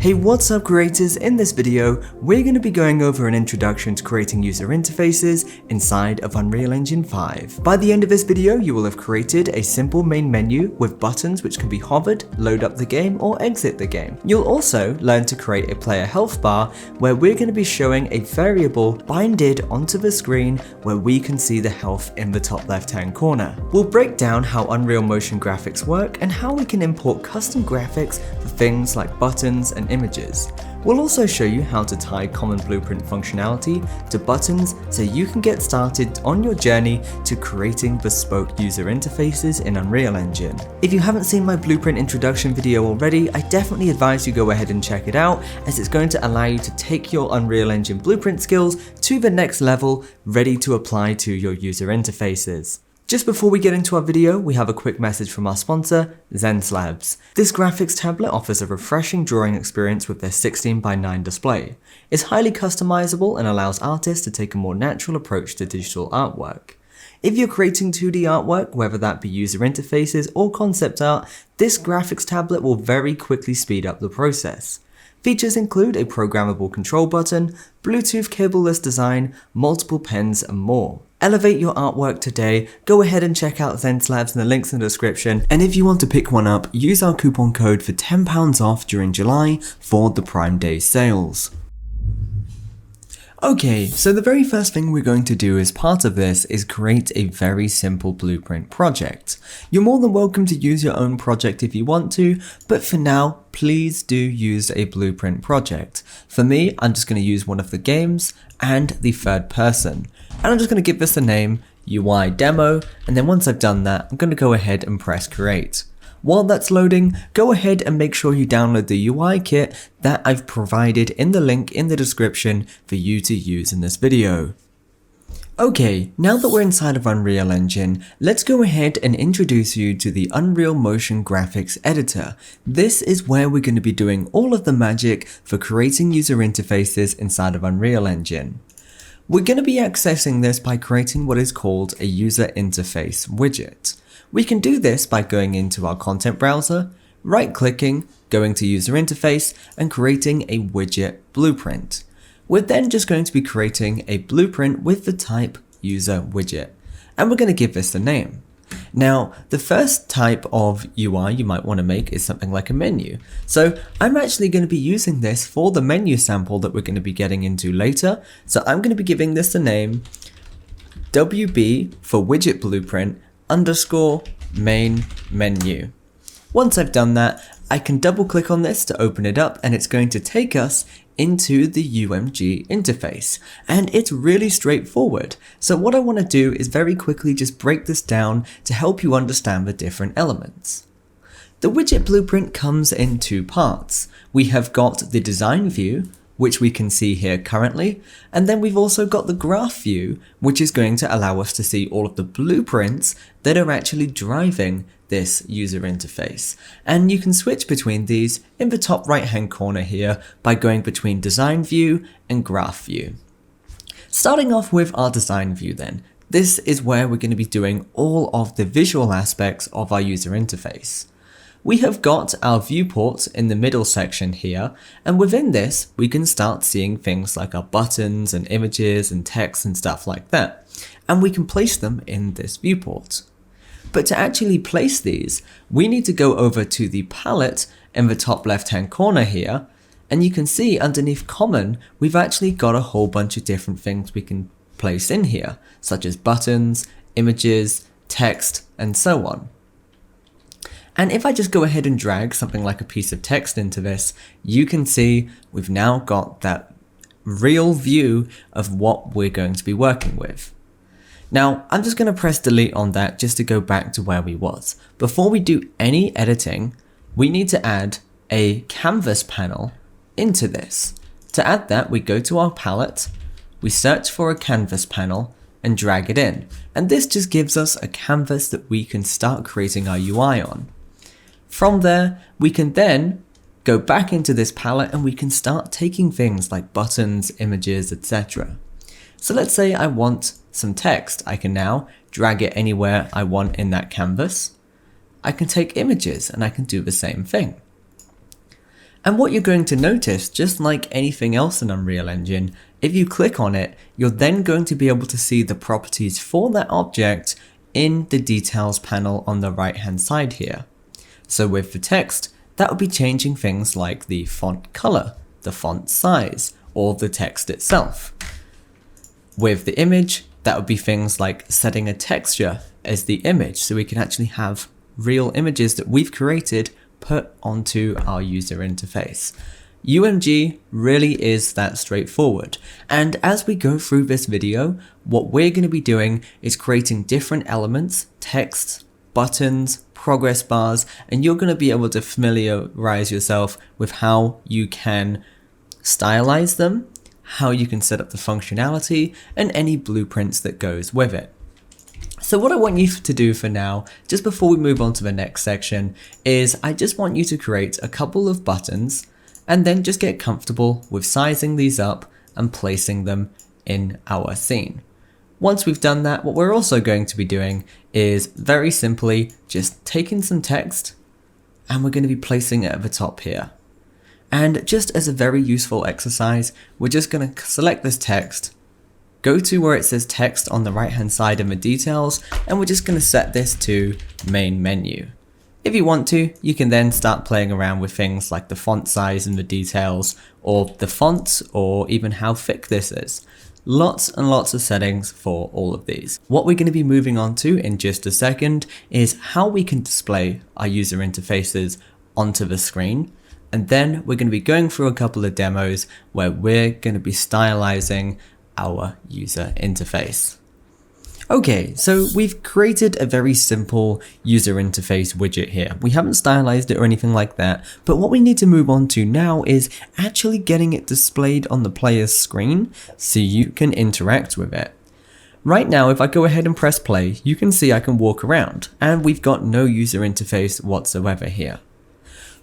Hey, what's up creators? In this video, we're going to be going over an introduction to creating user interfaces inside of Unreal Engine 5. By the end of this video, you will have created a simple main menu with buttons which can be hovered, load up the game, or exit the game. You'll also learn to create a player health bar where we're going to be showing a variable binded onto the screen where we can see the health in the top left hand corner. We'll break down how Unreal Motion graphics work and how we can import custom graphics for things like buttons and images. We'll also show you how to tie common blueprint functionality to buttons so you can get started on your journey to creating bespoke user interfaces in Unreal Engine. If you haven't seen my blueprint introduction video already, I definitely advise you go ahead and check it out, as it's going to allow you to take your Unreal Engine blueprint skills to the next level, ready to apply to your user interfaces. Just before we get into our video, we have a quick message from our sponsor, ZenSlabs. This graphics tablet offers a refreshing drawing experience with their 16:9 display. It's highly customizable and allows artists to take a more natural approach to digital artwork. If you're creating 2D artwork, whether that be user interfaces or concept art, this graphics tablet will very quickly speed up the process. Features include a programmable control button, Bluetooth cableless design, multiple pens, and more. Elevate your artwork today. Go ahead and check out ZenSlabs in the links in the description. And if you want to pick one up, use our coupon code for £10 off during July for the Prime Day sales. Okay, so the very first thing we're going to do as part of this is create a very simple blueprint project. You're more than welcome to use your own project if you want to, but for now, please do use a blueprint project. For me, I'm just going to use one of the games and the third person. And I'm just going to give this a name, UI demo, and then once I've done that, I'm going to go ahead and press create. While that's loading, go ahead and make sure you download the UI kit that I've provided in the link in the description for you to use in this video. Okay, now that we're inside of Unreal Engine, let's go ahead and introduce you to the Unreal Motion Graphics Editor. This is where we're going to be doing all of the magic for creating user interfaces inside of Unreal Engine. We're going to be accessing this by creating what is called a user interface widget. We can do this by going into our content browser, right-clicking, going to user interface, and creating a widget blueprint. We're then just going to be creating a blueprint with the type user widget, and we're going to give this a name. Now, the first type of UI you might want to make is something like a menu. So I'm actually going to be using this for the menu sample that we're going to be getting into later. So I'm going to be giving this a name, WB for widget blueprint underscore main menu. Once I've done that, I can double click on this to open it up, and it's going to take us into the UMG interface, and it's really straightforward. So what I want to do is very quickly just break this down to help you understand the different elements. The widget blueprint comes in two parts. We have got the design view, which we can see here currently, and then we've also got the graph view, which is going to allow us to see all of the blueprints that are actually driving this user interface. And you can switch between these in the top right hand corner here by going between design view and graph view. Starting off with our design view then, this is where we're going to be doing all of the visual aspects of our user interface. We have got our viewport in the middle section here, and within this we can start seeing things like our buttons and images and text and stuff like that, and we can place them in this viewport. But to actually place these, we need to go over to the palette in the top left hand corner here, and you can see underneath common we've actually got a whole bunch of different things we can place in here, such as buttons, images, text, and so on. And if I just go ahead and drag something like a piece of text into this, you can see we've now got that real view of what we're going to be working with. Now, I'm just going to press delete on that just to go back to where we was. Before we do any editing, we need to add a canvas panel into this. To add that, we go to our palette, we search for a canvas panel, and drag it in. And this just gives us a canvas that we can start creating our UI on. From there, we can then go back into this palette and we can start taking things like buttons, images, etc. So let's say I want some text. I can now drag it anywhere I want in that canvas. I can take images and I can do the same thing. And what you're going to notice, just like anything else in Unreal Engine, if you click on it, you're then going to be able to see the properties for that object in the details panel on the right hand side here. So with the text, that would be changing things like the font color, the font size, or the text itself. With the image, that would be things like setting a texture as the image, so we can actually have real images that we've created put onto our user interface. UMG really is that straightforward. And as we go through this video, what we're going to be doing is creating different elements, text, buttons, progress bars, and you're going to be able to familiarize yourself with how you can stylize them, how you can set up the functionality, and any blueprints that goes with it. So what I want you to do for now, just before we move on to the next section, is I just want you to create a couple of buttons and then just get comfortable with sizing these up and placing them in our scene. Once we've done that, what we're also going to be doing is very simply just taking some text and we're going to be placing it at the top here. And just as a very useful exercise, we're just going to select this text, go to where it says text on the right hand side in the details, and we're just going to set this to main menu. If you want to, you can then start playing around with things like the font size and the details, or the font, or even how thick this is. Lots and lots of settings for all of these. What we're going to be moving on to in just a second is how we can display our user interfaces onto the screen. And then we're going to be going through a couple of demos where we're going to be stylizing our user interface. Okay, so we've created a very simple user interface widget here. We haven't stylized it or anything like that, but what we need to move on to now is actually getting it displayed on the player's screen so you can interact with it. Right now, if I go ahead and press play, you can see I can walk around, and we've got no user interface whatsoever here.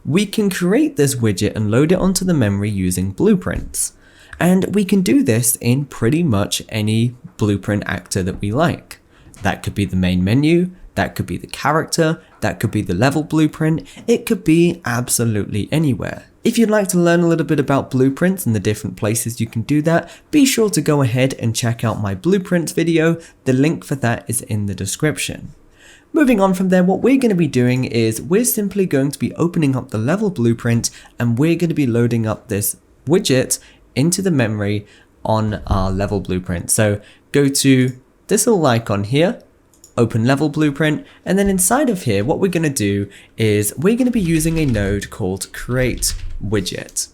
We can create this widget and load it onto the memory using blueprints. And we can do this in pretty much any blueprint actor that we like. That could be the main menu, that could be the character, that could be the level blueprint, it could be absolutely anywhere. If you'd like to learn a little bit about blueprints and the different places you can do that, be sure to go ahead and check out my blueprints video. The link for that is in the description. Moving on from there, what we're going to be doing is we're simply going to be opening up the level blueprint and we're going to be loading up this widget into the memory on our level blueprint. So go to this little icon here, open level blueprint, and then inside of here, what we're going to do is we're going to be using a node called create widget.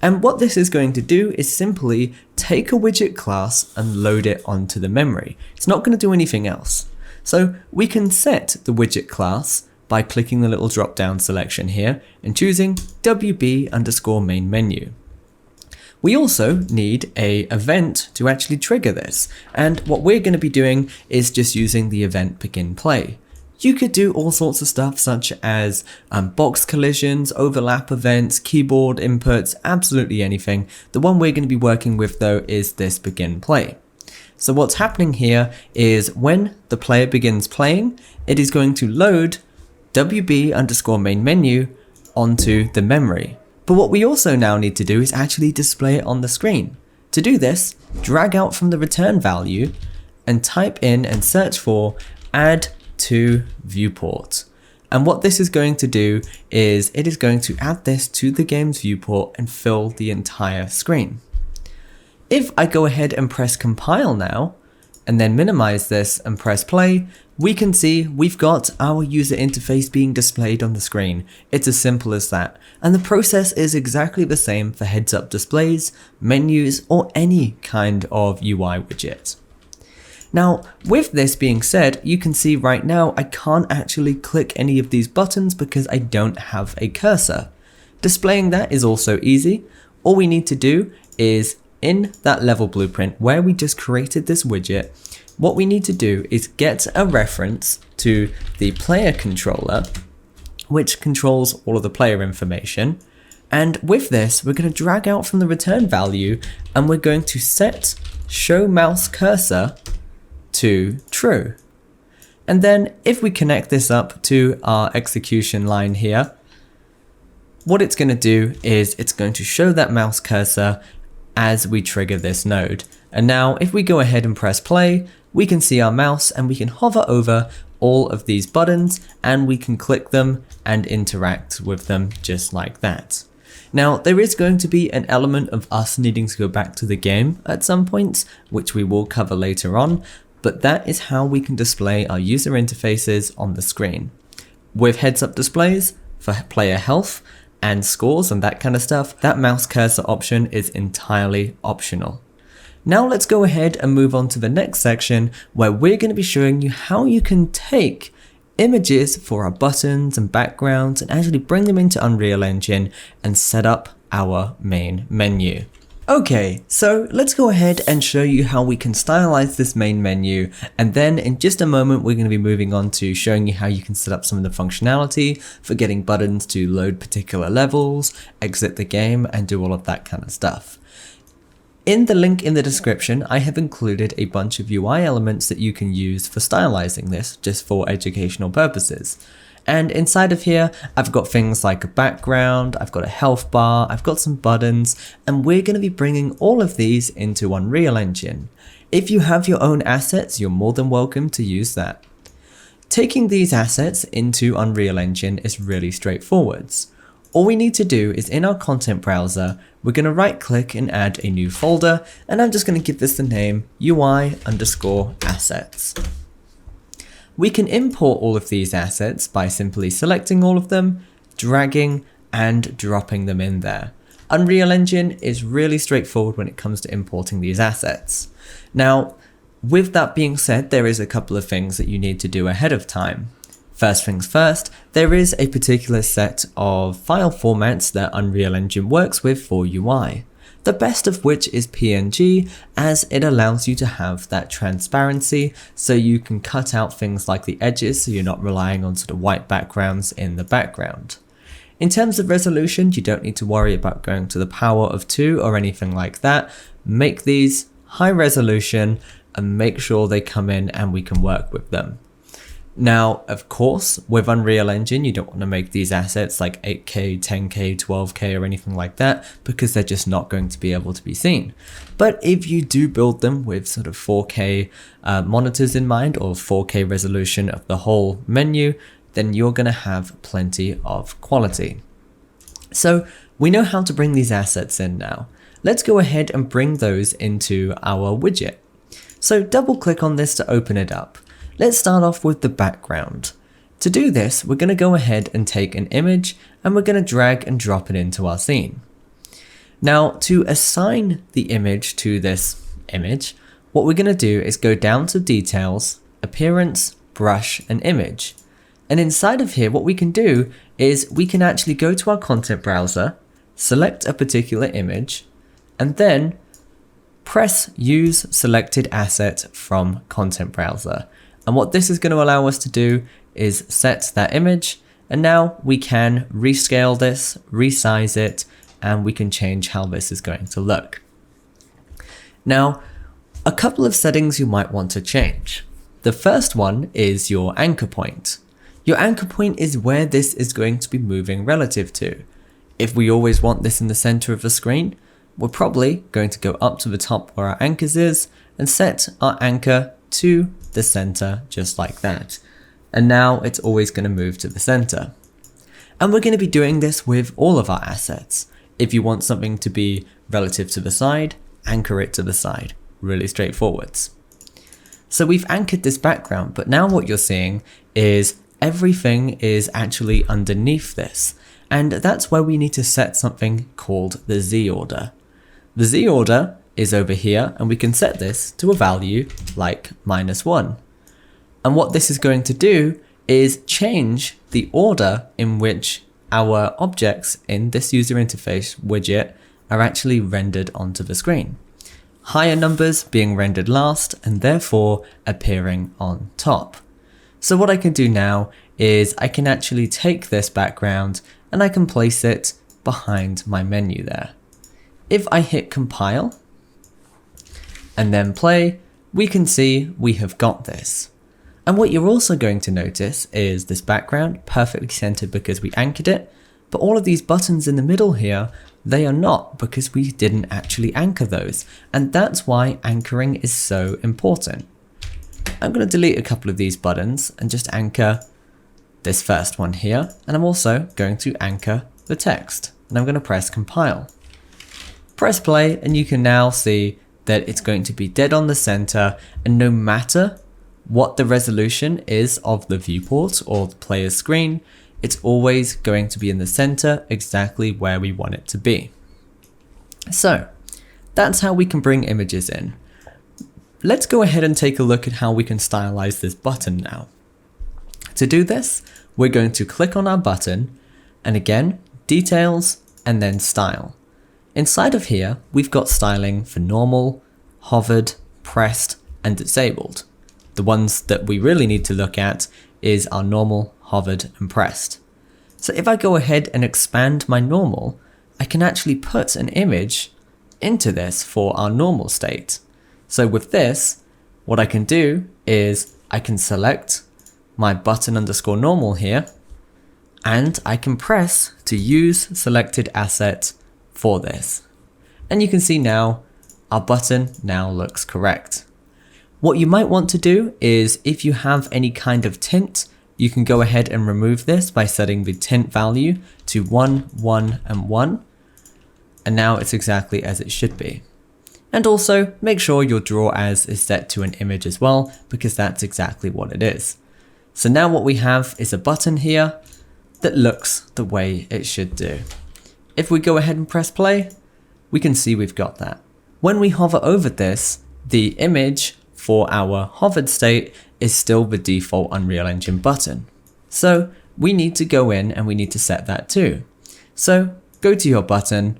And what this is going to do is simply take a widget class and load it onto the memory. It's not going to do anything else. So we can set the widget class by clicking the little drop down selection here and choosing WB_main menu. We also need an event to actually trigger this, and what we're going to be doing is just using the event begin play. You could do all sorts of stuff such as box collisions, overlap events, keyboard inputs, absolutely anything. The one we're going to be working with though is this begin play. So what's happening here is when the player begins playing, it is going to load WB_main menu onto the memory. But what we also now need to do is actually display it on the screen. To do this, drag out from the return value and type in and search for add to viewport. And what this is going to do is it is going to add this to the game's viewport and fill the entire screen. If I go ahead and press compile now, and then minimize this and press play, we can see we've got our user interface being displayed on the screen. It's as simple as that. And the process is exactly the same for heads-up displays, menus, or any kind of UI widget. Now, with this being said, you can see right now I can't actually click any of these buttons because I don't have a cursor. Displaying that is also easy. All we need to do is in that level blueprint where we just created this widget, what we need to do is get a reference to the player controller, which controls all of the player information. And with this, we're going to drag out from the return value and we're going to set show mouse cursor to true. And then if we connect this up to our execution line here, what it's going to do is it's going to show that mouse cursor as we trigger this node. And now if we go ahead and press play, we can see our mouse and we can hover over all of these buttons and we can click them and interact with them just like that. Now there is going to be an element of us needing to go back to the game at some points, which we will cover later on, but that is how we can display our user interfaces on the screen. With heads-up displays for player health and scores and that kind of stuff, that mouse cursor option is entirely optional. Now let's go ahead and move on to the next section where we're going to be showing you how you can take images for our buttons and backgrounds and actually bring them into Unreal Engine and set up our main menu. Okay, so let's go ahead and show you how we can stylize this main menu, and then in just a moment we're going to be moving on to showing you how you can set up some of the functionality for getting buttons to load particular levels, exit the game, and do all of that kind of stuff. In the link in the description, I have included a bunch of UI elements that you can use for stylizing this just for educational purposes. And inside of here, I've got things like a background, I've got a health bar, I've got some buttons, and we're going to be bringing all of these into Unreal Engine. If you have your own assets, you're more than welcome to use that. Taking these assets into Unreal Engine is really straightforward. All we need to do is in our content browser, we're going to right click and add a new folder, and I'm just going to give this the name UI_assets. We can import all of these assets by simply selecting all of them, dragging and dropping them in there. Unreal Engine is really straightforward when it comes to importing these assets. Now, with that being said, there is a couple of things that you need to do ahead of time. First things first, there is a particular set of file formats that Unreal Engine works with for UI. The best of which is PNG, as it allows you to have that transparency so you can cut out things like the edges so you're not relying on sort of white backgrounds in the background. In terms of resolution, you don't need to worry about going to the power of 2 or anything like that. Make these high resolution and make sure they come in and we can work with them. Now, of course, with Unreal Engine, you don't want to make these assets like 8K, 10K, 12K or anything like that because they're just not going to be able to be seen. But if you do build them with sort of 4K monitors in mind or 4K resolution of the whole menu, then you're going to have plenty of quality. So we know how to bring these assets in now. Let's go ahead and bring those into our widget. So double click on this to open it up. Let's start off with the background. To do this, we're going to go ahead and take an image and we're going to drag and drop it into our scene. Now, to assign the image to this image, what we're going to do is go down to Details, Appearance, Brush, and Image. And inside of here, what we can do is we can actually go to our content browser, select a particular image, and then press Use Selected Asset from Content Browser. And what this is going to allow us to do is set that image, and now we can rescale this, resize it, and we can change how this is going to look. Now, a couple of settings you might want to change. The first one is your anchor point. Your anchor point is where this is going to be moving relative to. If we always want this in the center of the screen, we're probably going to go up to the top where our anchors is and set our anchor to the center just like that. And now it's always going to move to the center. And we're going to be doing this with all of our assets. If you want something to be relative to the side, anchor it to the side. Really straightforward. So we've anchored this background, but now what you're seeing is everything is actually underneath this. And that's where we need to set something called the Z order. The Z order is over here, and we can set this to a value like -1. And what this is going to do is change the order in which our objects in this user interface widget are actually rendered onto the screen. Higher numbers being rendered last and therefore appearing on top. So what I can do now is I can actually take this background and I can place it behind my menu there. If I hit compile and then play, we can see we have got this. And what you're also going to notice is this background perfectly centered because we anchored it, But all of these buttons in the middle here, they are not, because we didn't actually anchor those. And that's why anchoring is so important. I'm going to delete a couple of these buttons and just anchor this first one here. And I'm also going to anchor the text. And I'm going to press compile. Press play, and you can now see that it's going to be dead on the center, and no matter what the resolution is of the viewport or the player's screen, it's always going to be in the center exactly where we want it to be. So that's how we can bring images in. Let's go ahead and take a look at how we can stylize this button now. To do this, we're going to click on our button, and again, details, and then style. Inside of here, we've got styling for normal, hovered, pressed, and disabled. The ones that we really need to look at is our normal, hovered, and pressed. So if I go ahead and expand my normal, I can actually put an image into this for our normal state. So with this, what I can do is I can select my button underscore normal here, and I can press to use selected asset for this. And you can see now our button now looks correct. What you might want to do is, if you have any kind of tint, you can go ahead and remove this by setting the tint value to 1, 1, and 1. And now it's exactly as it should be. And also make sure your draw as is set to an image as well, because that's exactly what it is. So now what we have is a button here that looks the way it should do. If we go ahead and press play, we can see we've got that. When we hover over this, the image for our hovered state is still the default Unreal Engine button. So we need to go in and we need to set that too. So go to your button,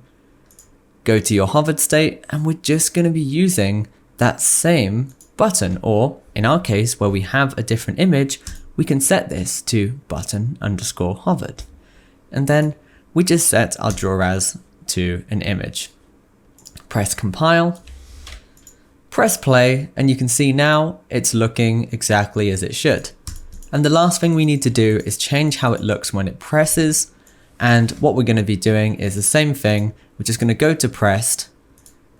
go to your hovered state, and we're just going to be using that same button, or in our case where we have a different image, we can set this to button underscore hovered. And then we just set our draw as to an image. Press compile, press play, and you can see now it's looking exactly as it should. And the last thing we need to do is change how it looks when it presses. And what we're going to be doing is the same thing. We're just going to go to pressed,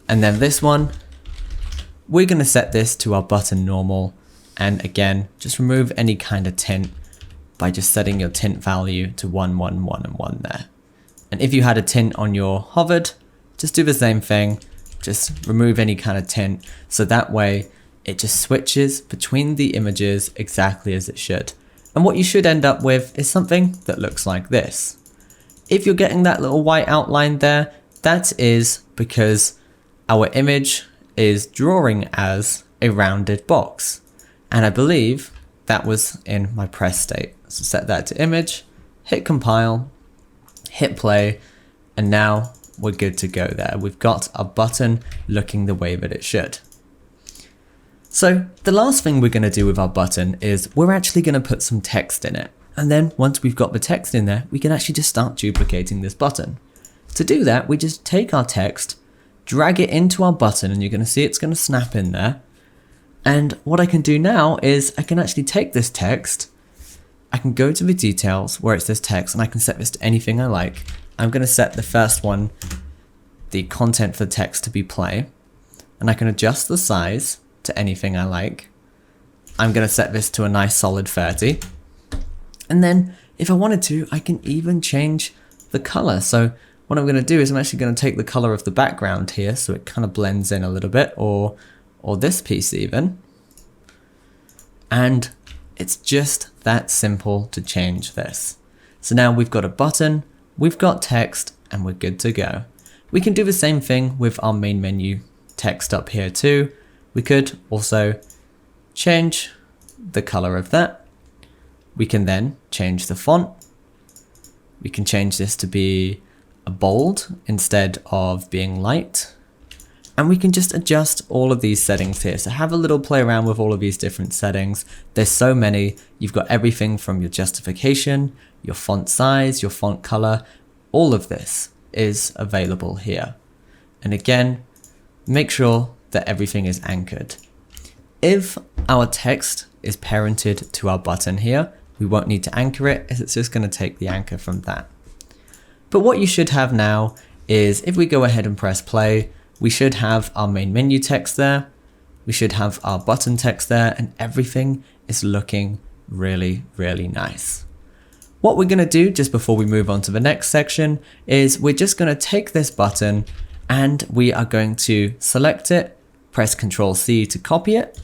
and then this one, we're going to set this to our button normal. And again, just remove any kind of tint by just setting your tint value to 1, 1, 1, and 1 there. And if you had a tint on your hovered, just do the same thing. Just remove any kind of tint, so that way it just switches between the images exactly as it should. And what you should end up with is something that looks like this. If you're getting that little white outline there, that is because our image is drawing as a rounded box. And I believe that was in my press state. So set that to image, hit compile, hit play, and now we're good to go there. We've got our button looking the way that it should. So the last thing we're going to do with our button is we're actually going to put some text in it. And then once we've got the text in there, we can actually just start duplicating this button. To do that, we just take our text, drag it into our button, and you're going to see it's going to snap in there. And what I can do now is I can actually take this text, I can go to the details where it says text, and I can set this to anything I like. I'm going to set the first one, the content for text, to be play, and I can adjust the size to anything I like. I'm going to set this to a nice solid 30. And then if I wanted to, I can even change the color. So what I'm going to do is I'm actually going to take the color of the background here so it kind of blends in a little bit, or this piece even. And it's just that simple to change this. So now we've got a button, we've got text, and we're good to go. We can do the same thing with our main menu text up here too. We could also change the color of that. We can then change the font. We can change this to be a bold instead of being light. And we can just adjust all of these settings here. So have a little play around with all of these different settings. There's so many. You've got everything from your justification, your font size, your font color. All of this is available here. And again, make sure that everything is anchored. If our text is parented to our button here, we won't need to anchor it, as it's just going to take the anchor from that. But what you should have now is if we go ahead and press play, we should have our main menu text there. We should have our button text there, and everything is looking really, really nice. What we're going to do just before we move on to the next section is we're just going to take this button and we are going to select it, press Ctrl C to copy it,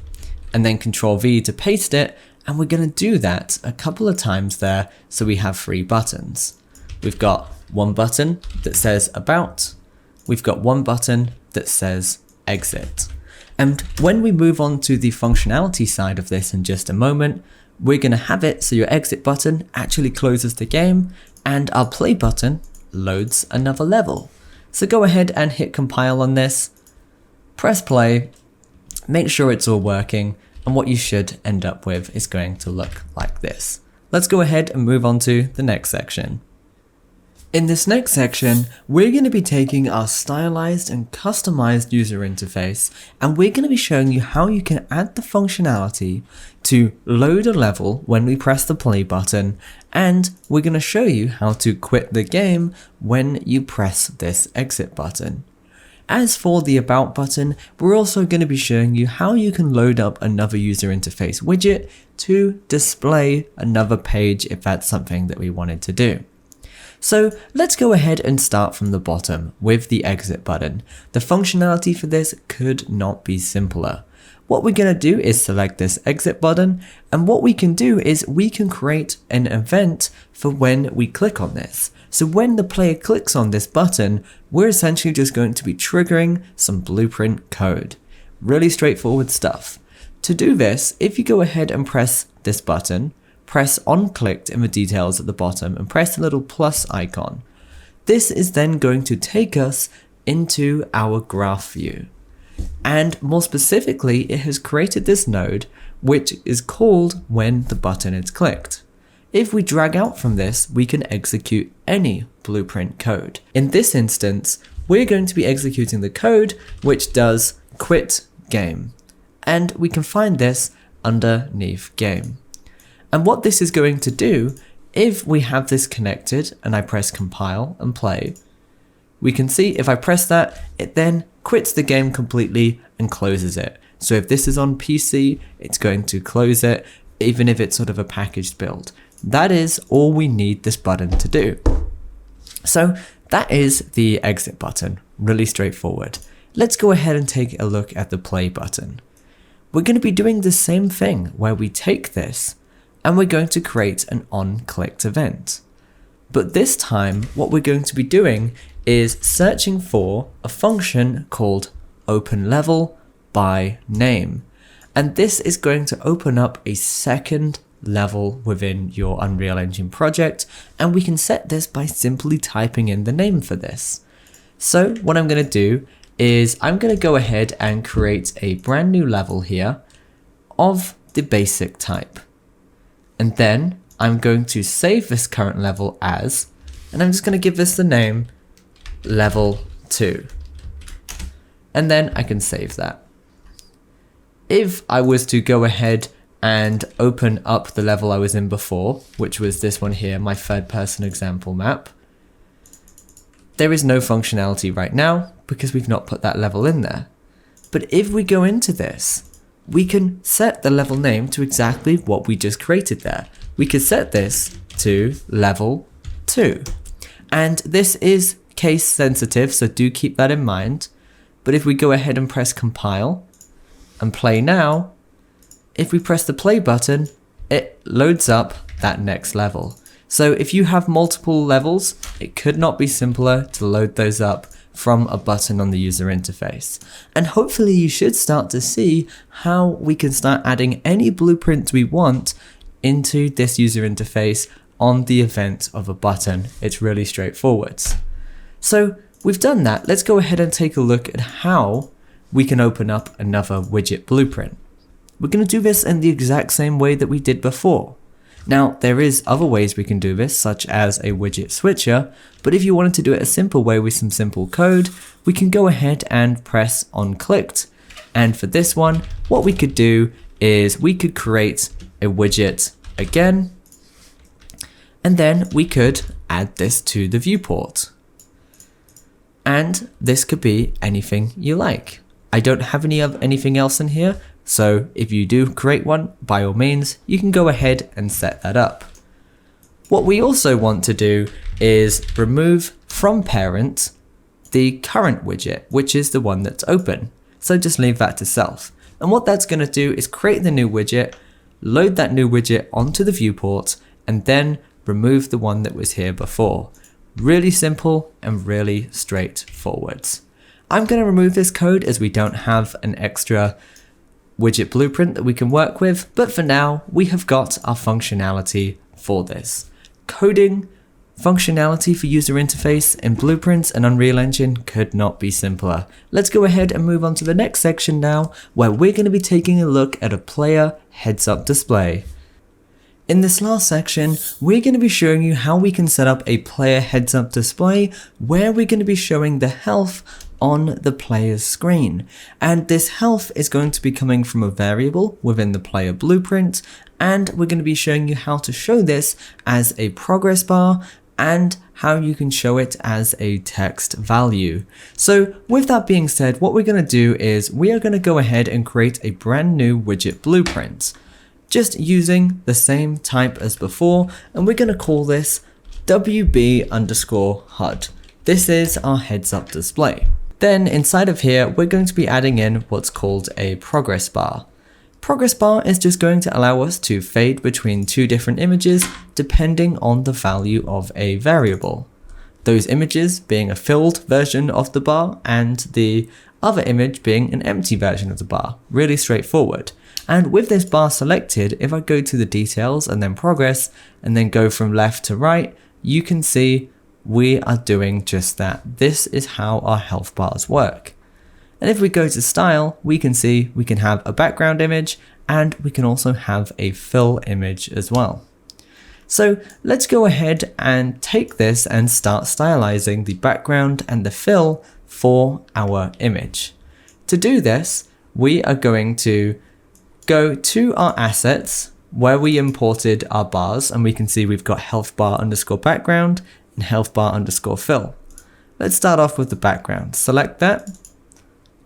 and then Ctrl V to paste it. And we're going to do that a couple of times there so we have 3 buttons. We've got one button that says About. We've got one button that says Exit. And when we move on to the functionality side of this in just a moment, we're going to have it so your exit button actually closes the game and our play button loads another level. So go ahead and hit compile on this, press play, make sure it's all working, and what you should end up with is going to look like this. Let's go ahead and move on to the next section. In this next section, we're going to be taking our stylized and customized user interface, and we're going to be showing you how you can add the functionality to load a level when we press the play button, and we're going to show you how to quit the game when you press this exit button. As for the About button, we're also going to be showing you how you can load up another user interface widget to display another page if that's something that we wanted to do. So let's go ahead and start from the bottom with the exit button. The functionality for this could not be simpler. What we're going to do is select this exit button, and what we can do is we can create an event for when we click on this. So when the player clicks on this button, we're essentially just going to be triggering some blueprint code. Really straightforward stuff. To do this, if you go ahead and press this button, press on clicked in the details at the bottom and press the little plus icon. This is then going to take us into our graph view. And more specifically, it has created this node, which is called when the button is clicked. If we drag out from this, we can execute any blueprint code. In this instance, we're going to be executing the code which does quit game. And we can find this underneath game. And what this is going to do, if we have this connected and I press compile and play, we can see if I press that, it then quits the game completely and closes it. So if this is on PC, it's going to close it, even if it's sort of a packaged build. That is all we need this button to do. So that is the exit button, really straightforward. Let's go ahead and take a look at the play button. We're going to be doing the same thing where we take this and we're going to create an on-clicked event. But this time, what we're going to be doing is searching for a function called openLevel by name. And this is going to open up a second level within your Unreal Engine project, and we can set this by simply typing in the name for this. So what I'm going to do is I'm going to go ahead and create a brand new level here of the basic type. And then I'm going to save this current level as, and I'm just going to give this the name level 2. And then I can save that. If I was to go ahead and open up the level I was in before, which was this one here, my third person example map, there is no functionality right now because we've not put that level in there. But if we go into this, we can set the level name to exactly what we just created there. We could set this to level 2. And this is case sensitive, so do keep that in mind. But if we go ahead and press compile and play now, if we press the play button, it loads up that next level. So if you have multiple levels, it could not be simpler to load those up from a button on the user interface. And hopefully you should start to see how we can start adding any blueprints we want into this user interface on the event of a button. It's really straightforward. So we've done that. Let's go ahead and take a look at how we can open up another widget blueprint. We're going to do this in the exact same way that we did before. Now, there is other ways we can do this, such as a widget switcher, but if you wanted to do it a simple way with some simple code, we can go ahead and press on clicked. And for this one, what we could do is we could create a widget again, And then we could add this to the viewport. And this could be anything you like. I don't have anything else in here, so if you do create one, by all means, you can go ahead and set that up. What we also want to do is remove from parent the current widget, which is the one that's open. So just leave that to self. And what that's going to do is create the new widget, load that new widget onto the viewport, and then remove the one that was here before. Really simple and really straightforward. I'm going to remove this code as we don't have an extra widget blueprint that we can work with, but for now we have got our functionality for this. Coding functionality for user interface in Blueprints and Unreal Engine could not be simpler. Let's go ahead and move on to the next section now, where we're going to be taking a look at a player heads-up display. In this last section, we're going to be showing you how we can set up a player heads-up display where we're going to be showing the health on the player's screen. And this health is going to be coming from a variable within the player blueprint, and we're going to be showing you how to show this as a progress bar and how you can show it as a text value. So with that being said, what we're going to do is we are going to go ahead and create a brand new widget blueprint, just using the same type as before, and we're going to call this WB_HUD. This is our heads-up display. Then inside of here, we're going to be adding in what's called a progress bar. Progress bar is just going to allow us to fade between two different images depending on the value of a variable. Those images being a filled version of the bar and the other image being an empty version of the bar. Really straightforward. And with this bar selected, if I go to the details and then progress and then go from left to right, you can see we are doing just that. This is how our health bars work. And if we go to style, we can see we can have a background image and we can also have a fill image as well. So let's go ahead and take this and start stylizing the background and the fill for our image. To do this, we are going to go to our assets where we imported our bars, and we can see we've got health bar underscore background and health bar underscore fill. Let's start off with the background. Select that,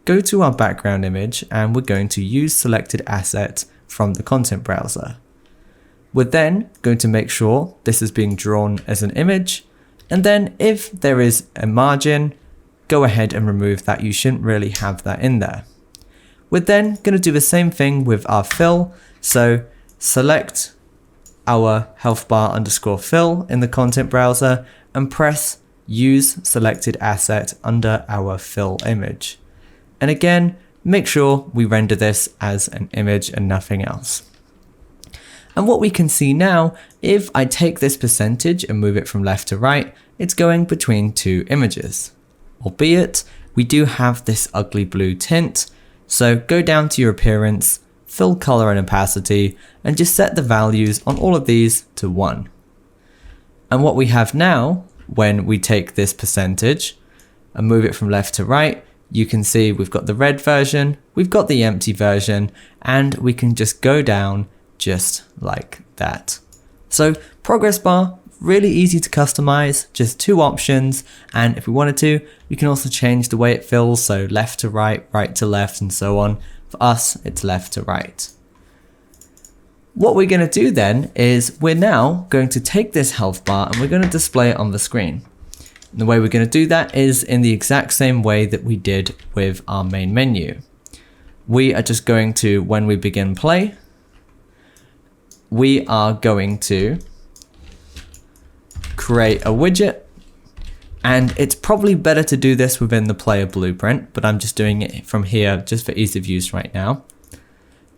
go to our background image, and we're going to use selected asset from the content browser. We're then going to make sure this is being drawn as an image, and then if there is a margin, go ahead and remove that. You shouldn't really have that in there. We're then going to do the same thing with our fill. So select our health bar underscore fill in the content browser and press use selected asset under our fill image. And again, make sure we render this as an image and nothing else. And what we can see now, if I take this percentage and move it from left to right, it's going between two images. Albeit, we do have this ugly blue tint. So go down to your appearance, fill color and opacity, and just set the values on all of these to 1. And what we have now, when we take this percentage and move it from left to right, you can see we've got the red version, we've got the empty version, and we can just go down just like that. So progress bar, really easy to customize, just 2 options, and if we wanted to, we can also change the way it fills, so left to right, right to left, and so on. For us, it's left to right. What we're going to do then is we're now going to take this health bar and we're going to display it on the screen. And the way we're going to do that is in the exact same way that we did with our main menu. We are just going to, when we begin play, we are going to create a widget, and it's probably better to do this within the player blueprint, but I'm just doing it from here just for ease of use right now.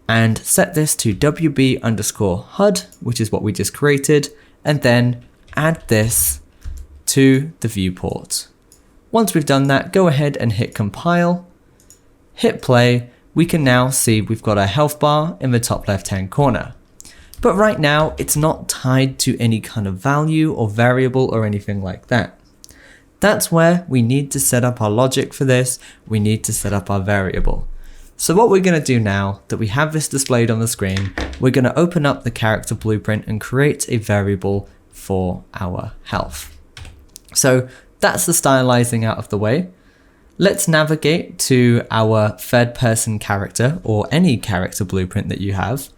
And set this to WB_HUD, which is what we just created, and then add this to the viewport. Once we've done that, go ahead and hit compile, hit play. We can now see we've got a health bar in the top left hand corner. But right now, it's not tied to any kind of value or variable or anything like that. That's where we need to set up our logic for this. We need to set up our variable. So what we're going to do now that we have this displayed on the screen, we're going to open up the character blueprint and create a variable for our health. So that's the stylizing out of the way. Let's navigate to our third person character or any character blueprint that you have.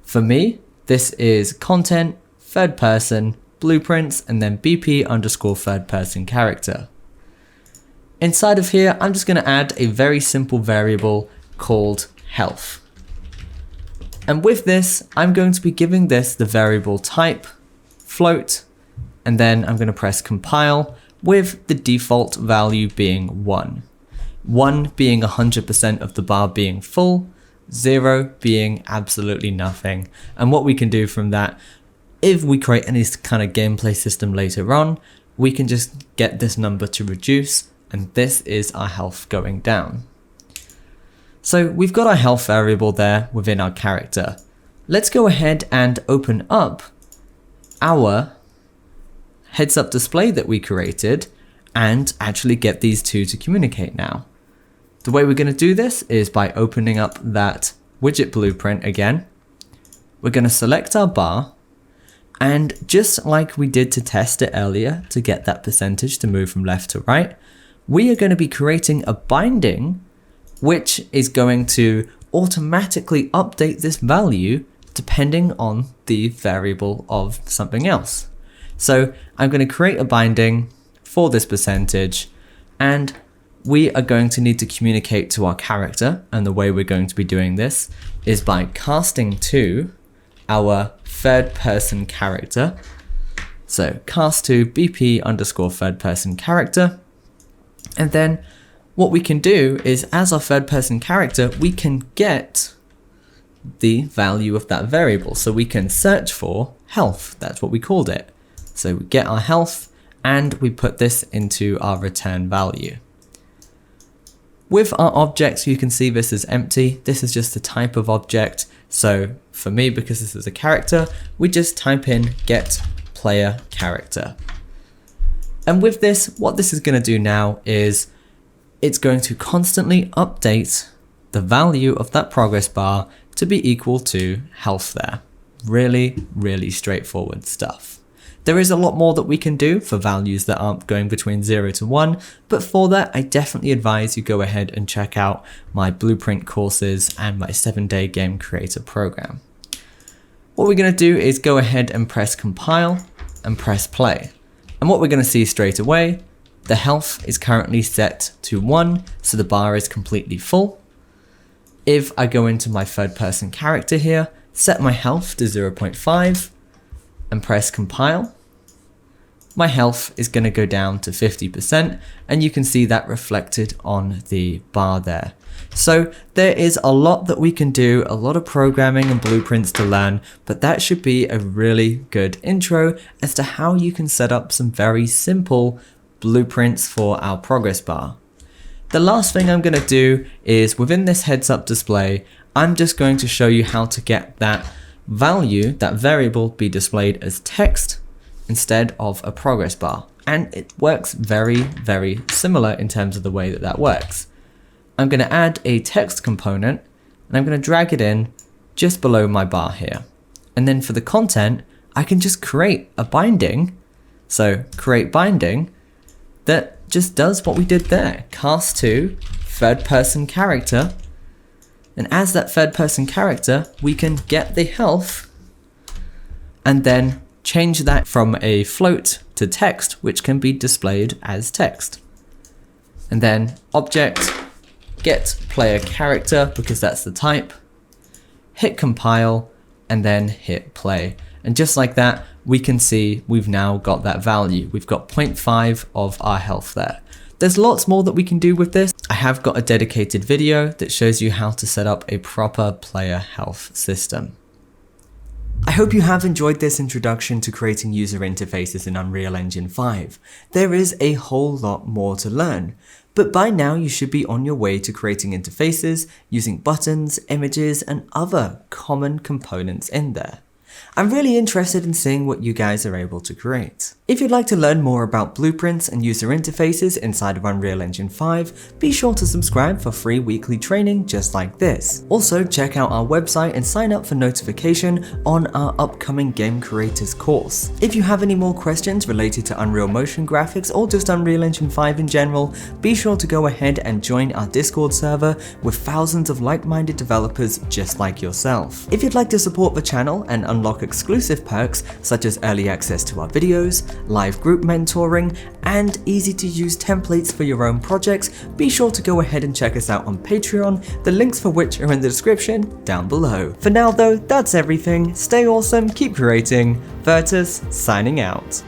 For me, this is content, third person, blueprints, and then BP underscore third person character. Inside of here, I'm just going to add a very simple variable called health. And with this, I'm going to be giving this the variable type, float, and then I'm going to press compile with the default value being 1. 1 being 100% of the bar being full, 0 being absolutely nothing. And what we can do from that, if we create any kind of gameplay system later on, we can just get this number to reduce, and this is our health going down. So we've got our health variable there within our character. Let's go ahead and open up our heads up display that we created and actually get these two to communicate now. The way we're going to do this is by opening up that widget blueprint again. We're going to select our bar, and just like we did to test it earlier to get that percentage to move from left to right, we are going to be creating a binding which is going to automatically update this value depending on the variable of something else. So I'm going to create a binding for this percentage, and we are going to need to communicate to our character, and the way we're going to be doing this is by casting to our third person character. So cast to BP underscore third person character, and then what we can do is as our third person character, we can get the value of that variable. So we can search for health, that's what we called it. So we get our health and we put this into our return value. With our objects, you can see this is empty. This is just the type of object. So for me, because this is a character, we just type in get player character. And with this, what this is going to do now is it's going to constantly update the value of that progress bar to be equal to health there. Really, really straightforward stuff. There is a lot more that we can do for values that aren't going between 0 to 1, but for that, I definitely advise you go ahead and check out my blueprint courses and my 7-day game creator program. What we're going to do is go ahead and press compile and press play. And what we're going to see straight away, the health is currently set to 1, so the bar is completely full. If I go into my third person character here, set my health to 0.5 and press compile, my health is going to go down to 50%, and you can see that reflected on the bar there. So there is a lot that we can do, a lot of programming and blueprints to learn, but that should be a really good intro as to how you can set up some very simple blueprints for our progress bar. The last thing I'm going to do is within this heads up display, I'm just going to show you how to get that value, that variable, be displayed as text instead of a progress bar. And it works very, very similar in terms of the way that that works. I'm going to add a text component and I'm going to drag it in just below my bar here. And then for the content, I can just create a binding. So create binding that just does what we did there. Cast to third person character. And as that third person character, we can get the health and then change that from a float to text, which can be displayed as text. And then object, get player character, because that's the type, hit compile, and then hit play. And just like that, we can see we've now got that value. We've got 0.5 of our health there. There's lots more that we can do with this. I have got a dedicated video that shows you how to set up a proper player health system. I hope you have enjoyed this introduction to creating user interfaces in Unreal Engine 5. There is a whole lot more to learn, but by now you should be on your way to creating interfaces using buttons, images, and other common components in there. I'm really interested in seeing what you guys are able to create. If you'd like to learn more about blueprints and user interfaces inside of Unreal Engine 5, be sure to subscribe for free weekly training just like this. Also, check out our website and sign up for notification on our upcoming Game Creators course. If you have any more questions related to Unreal Motion graphics or just Unreal Engine 5 in general, be sure to go ahead and join our Discord server with thousands of like-minded developers just like yourself. If you'd like to support the channel and unlock exclusive perks such as early access to our videos, live group mentoring, and easy to use templates for your own projects, be sure to go ahead and check us out on Patreon, the links for which are in the description down below. For now though, that's everything. Stay awesome, keep creating. Virtus signing out.